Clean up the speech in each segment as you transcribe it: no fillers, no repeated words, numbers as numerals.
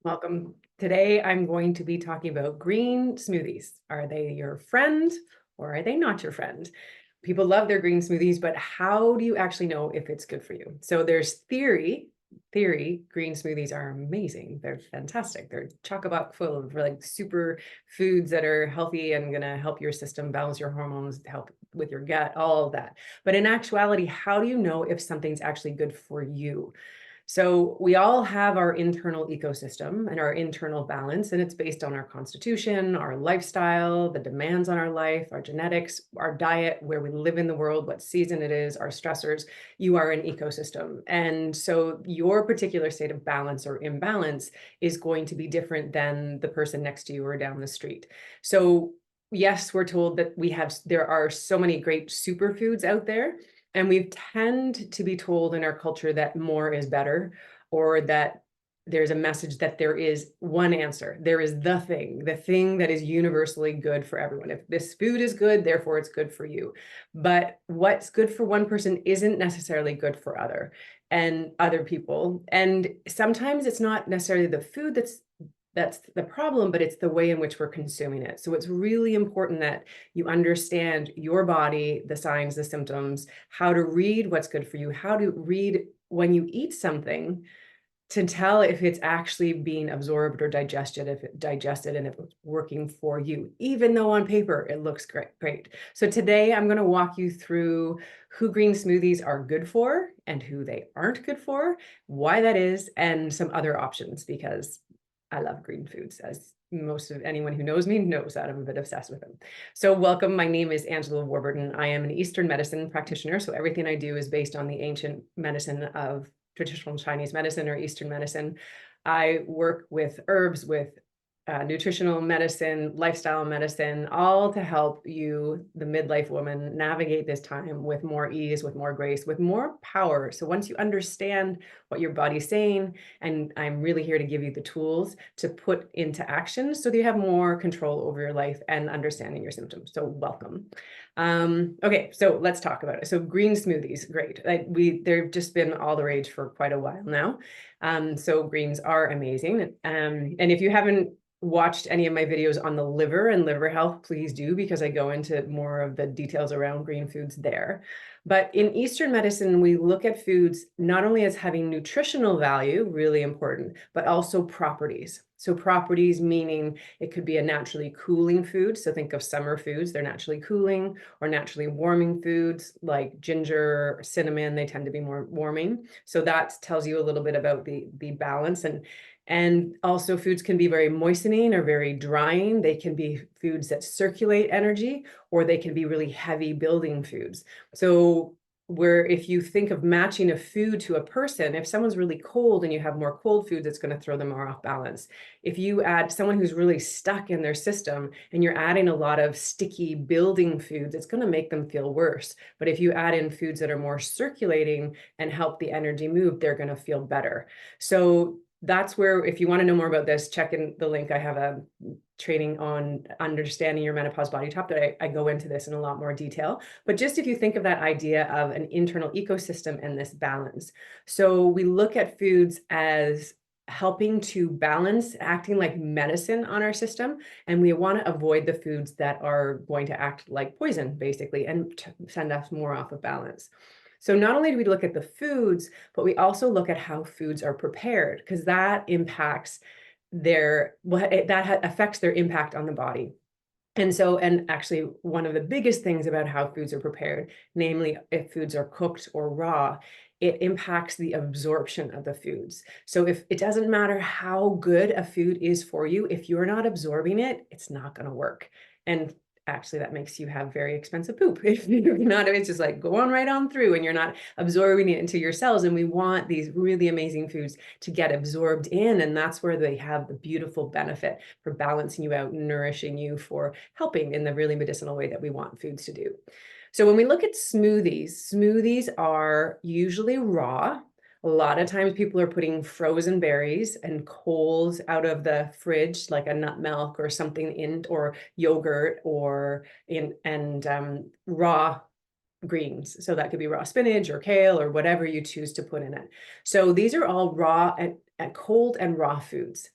Welcome. Today, I'm going to be talking about green smoothies. Are they your friend or are they not your friend? People love their green smoothies, but how do you actually know if it's good for you? So there's theory, green smoothies are amazing. They're fantastic. They're chock-a-block full of like super foods that are healthy and going to help your system balance your hormones, help with your gut, all of that. But in actuality, how do you know if something's actually good for you? So we all have our internal ecosystem and our internal balance, and it's based on our constitution, our lifestyle, the demands on our life, our genetics, our diet, where we live in the world, what season it is, our stressors. You are an ecosystem. And so your particular state of balance or imbalance is going to be different than the person next to you or down the street. So yes, we're told that there are so many great superfoods out there, and we tend to be told in our culture that more is better, or that there's a message that there is one answer. There is the thing that is universally good for everyone. If this food is good, therefore it's good for you. But what's good for one person isn't necessarily good for other people. And sometimes it's not necessarily the food that's the problem, but it's the way in which we're consuming it. So it's really important that you understand your body, the signs, the symptoms, how to read what's good for you, how to read when you eat something to tell if it's actually being absorbed or digested and if it's working for you, even though on paper it looks great. So today I'm going to walk you through who green smoothies are good for and who they aren't good for, why that is, and some other options, because I love green foods, as most of anyone who knows me knows that I'm a bit obsessed with them. So welcome, my name is Angela Warburton. I am an Eastern medicine practitioner. So everything I do is based on the ancient medicine of traditional Chinese medicine or Eastern medicine. I work with herbs, with nutritional medicine, lifestyle medicine, all to help you, the midlife woman, navigate this time with more ease, with more grace, with more power. So once you understand what your body's saying, and I'm really here to give you the tools to put into action so that you have more control over your life and understanding your symptoms. So welcome. Okay, so let's talk about it. So green smoothies, great. They've just been all the rage for quite a while now. So greens are amazing. And if you haven't watched any of my videos on the liver and liver health, please do, because I go into more of the details around green foods there. But in Eastern medicine, we look at foods not only as having nutritional value, really important, but also properties. So properties meaning it could be a naturally cooling food. So think of summer foods, they're naturally cooling, or naturally warming foods like ginger or cinnamon, they tend to be more warming. So that tells you a little bit about the balance. And also foods can be very moistening or very drying. They can be foods that circulate energy, or they can be really heavy building foods. So where if you think of matching a food to a person, if someone's really cold and you have more cold foods, it's going to throw them more off balance. If you add someone who's really stuck in their system and you're adding a lot of sticky building foods, it's going to make them feel worse. But if you add in foods that are more circulating and help the energy move, they're going to feel better. So that's where, if you want to know more about this, check in the link. I have a training on understanding your menopause body type that I go into this in a lot more detail. But just if you think of that idea of an internal ecosystem and this balance. So we look at foods as helping to balance, acting like medicine on our system. And we want to avoid the foods that are going to act like poison, basically, and send us more off of balance. So not only do we look at the foods, but we also look at how foods are prepared, because that impacts that affects their impact on the body. And actually one of the biggest things about how foods are prepared, namely if foods are cooked or raw, it impacts the absorption of the foods. So if it doesn't matter how good a food is for you, if you're not absorbing it, it's not going to work. And actually that makes you have very expensive poop. If you're not, it's just like go on right on through and you're not absorbing it into your cells. And we want these really amazing foods to get absorbed in. And that's where they have the beautiful benefit for balancing you out, nourishing you, for helping in the really medicinal way that we want foods to do. So when we look at smoothies are usually raw. A lot of times people are putting frozen berries and cold out of the fridge, like a nut milk or something in, or yogurt, or raw greens. So that could be raw spinach or kale or whatever you choose to put in it. So these are all raw and cold and raw foods.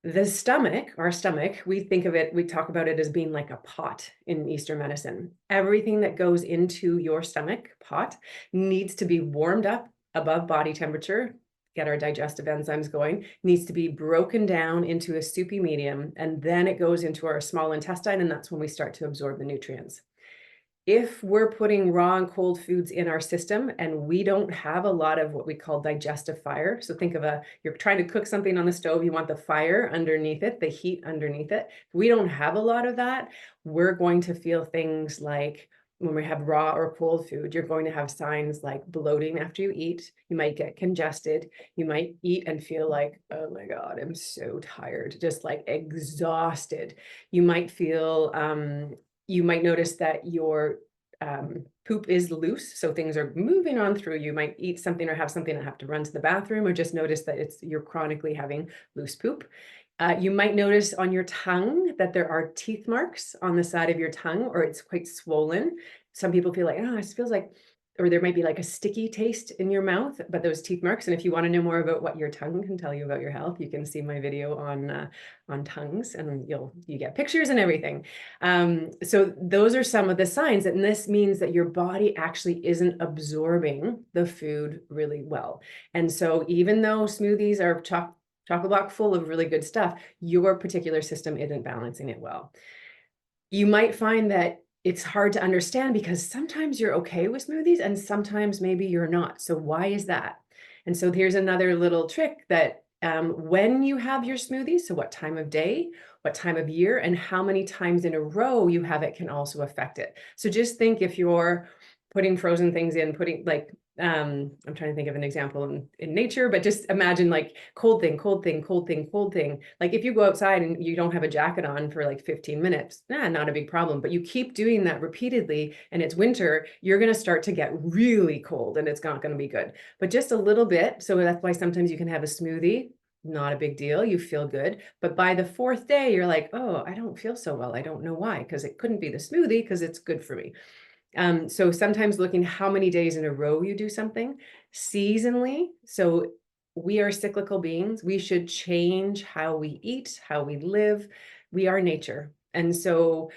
The stomach, our stomach, we think of it, we talk about it as being like a pot in Eastern medicine. Everything that goes into your stomach pot needs to be warmed up above body temperature, get our digestive enzymes going, needs to be broken down into a soupy medium, and then it goes into our small intestine, and that's when we start to absorb the nutrients. If we're putting raw and cold foods in our system and we don't have a lot of what we call digestive fire, so think of you're trying to cook something on the stove, you want the fire underneath it, the heat underneath it. If we don't have a lot of that, we're going to feel things like when we have raw or cold food, you're going to have signs like bloating after you eat. You might get congested. You might eat and feel like, oh my God, I'm so tired, just like exhausted. You might feel you might notice that your poop is loose, so things are moving on through. You might eat something or have something and have to run to the bathroom, or just notice that you're chronically having loose poop. You might notice on your tongue that there are teeth marks on the side of your tongue, or it's quite swollen. Some people feel like, oh, it feels like, or there might be like a sticky taste in your mouth, but those teeth marks. And if you want to know more about what your tongue can tell you about your health, you can see my video on tongues, and you get pictures and everything. So those are some of the signs, and this means that your body actually isn't absorbing the food really well. And so even though smoothies are chock-a block full of really good stuff, your particular system isn't balancing it well. You might find that it's hard to understand because sometimes you're okay with smoothies and sometimes maybe you're not. So why is that? And so here's another little trick that when you have your smoothies, so what time of day, what time of year, and how many times in a row you have it can also affect it. So just think if you're putting frozen things in, putting like, I'm trying to think of an example in nature, but just imagine like cold thing, cold thing, cold thing, cold thing. Like if you go outside and you don't have a jacket on for like 15 minutes, not a big problem. But you keep doing that repeatedly and it's winter, you're going to start to get really cold and it's not going to be good. But just a little bit. So that's why sometimes you can have a smoothie. Not a big deal. You feel good. But by the fourth day, you're like, oh, I don't feel so well. I don't know why, because it couldn't be the smoothie because it's good for me. So sometimes looking how many days in a row you do something seasonally. So we are cyclical beings. We should change how we eat, how we live. We are nature. And so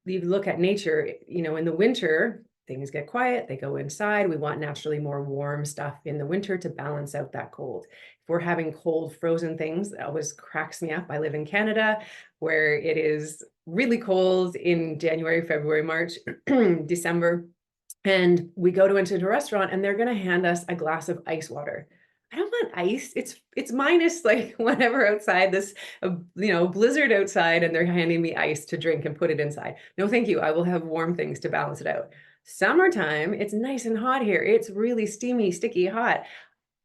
you look at nature, in the winter, things get quiet, they go inside. We want naturally more warm stuff in the winter to balance out that cold. If we're having cold, frozen things, that always cracks me up. I live in Canada where it is really cold in January, February, March, December. And we go into a restaurant and they're going to hand us a glass of ice water. I don't want ice. It's minus like whatever outside this, blizzard outside, and they're handing me ice to drink and put it inside. No, thank you. I will have warm things to balance it out. Summertime, it's nice and hot here. It's really steamy, sticky hot.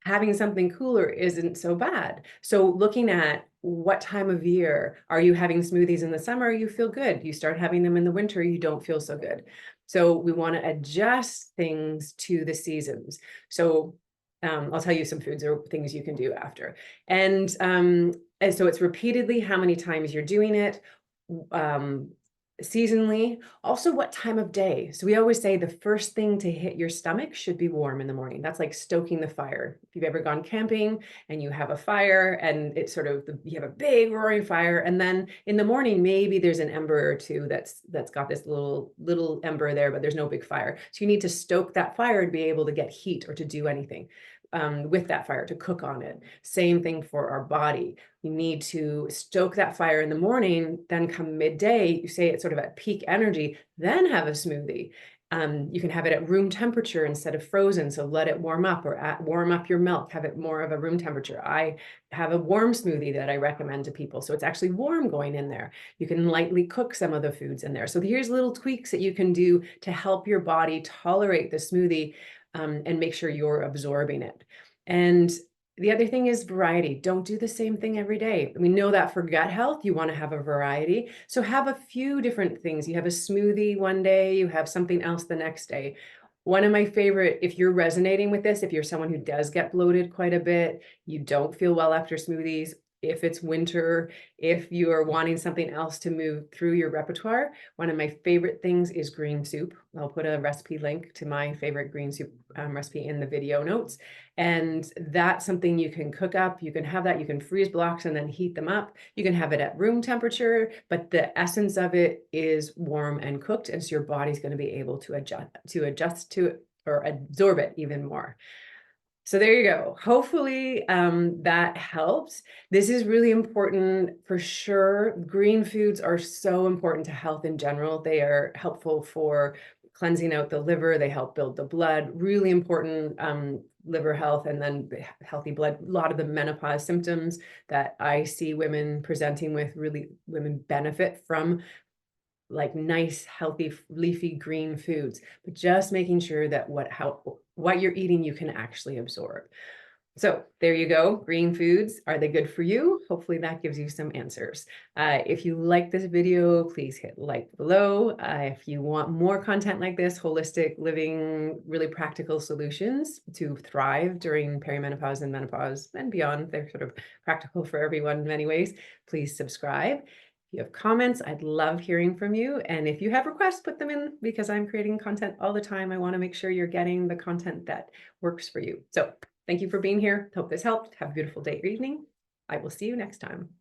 Having something cooler isn't so bad. So looking at what time of year are you having smoothies in the summer, you feel good. You start having them in the winter, you don't feel so good. So we want to adjust things to the seasons. So I'll tell you some foods or things you can do after. And so it's repeatedly how many times you're doing it, seasonally, also what time of day. So we always say the first thing to hit your stomach should be warm in the morning. That's like stoking the fire. If you've ever gone camping and you have a fire and it's sort of, you have a big roaring fire, and then in the morning, maybe there's an ember or two that's got this little ember there, but there's no big fire. So you need to stoke that fire to be able to get heat or to do anything with that fire, to cook on it. Same thing for our body. You need to stoke that fire in the morning, then come midday, you say it's sort of at peak energy, then have a smoothie. You can have it at room temperature instead of frozen. So let it warm up, or warm up your milk, have it more of a room temperature. I have a warm smoothie that I recommend to people. So it's actually warm going in there. You can lightly cook some of the foods in there. So here's little tweaks that you can do to help your body tolerate the smoothie and make sure you're absorbing it. And the other thing is variety. Don't do the same thing every day. We know that for gut health, you want to have a variety. So have a few different things. You have a smoothie one day, you have something else the next day. One of my favorite, if you're resonating with this, if you're someone who does get bloated quite a bit, you don't feel well after smoothies, if it's winter, if you are wanting something else to move through your repertoire, one of my favorite things is green soup. I'll put a recipe link to my favorite green soup recipe in the video notes. And that's something you can cook up. You can have that. You can freeze blocks and then heat them up. You can have it at room temperature, but the essence of it is warm and cooked. And so your body's going to be able to adjust to it or absorb it even more. So there you go. Hopefully that helps. This is really important for sure. Green foods are so important to health in general. They are helpful for cleansing out the liver. They help build the blood. Really important liver health and then healthy blood. A lot of the menopause symptoms that I see women presenting with, really women benefit from like nice, healthy, leafy green foods, but just making sure that what you're eating, you can actually absorb. So there you go. Green foods, are they good for you? Hopefully that gives you some answers. If you like this video, please hit like below. If you want more content like this, holistic living, really practical solutions to thrive during perimenopause and menopause and beyond, they're sort of practical for everyone in many ways, please subscribe. If you have comments, I'd love hearing from you. And if you have requests, put them in because I'm creating content all the time. I want to make sure you're getting the content that works for you. So thank you for being here. Hope this helped. Have a beautiful day or evening. I will see you next time.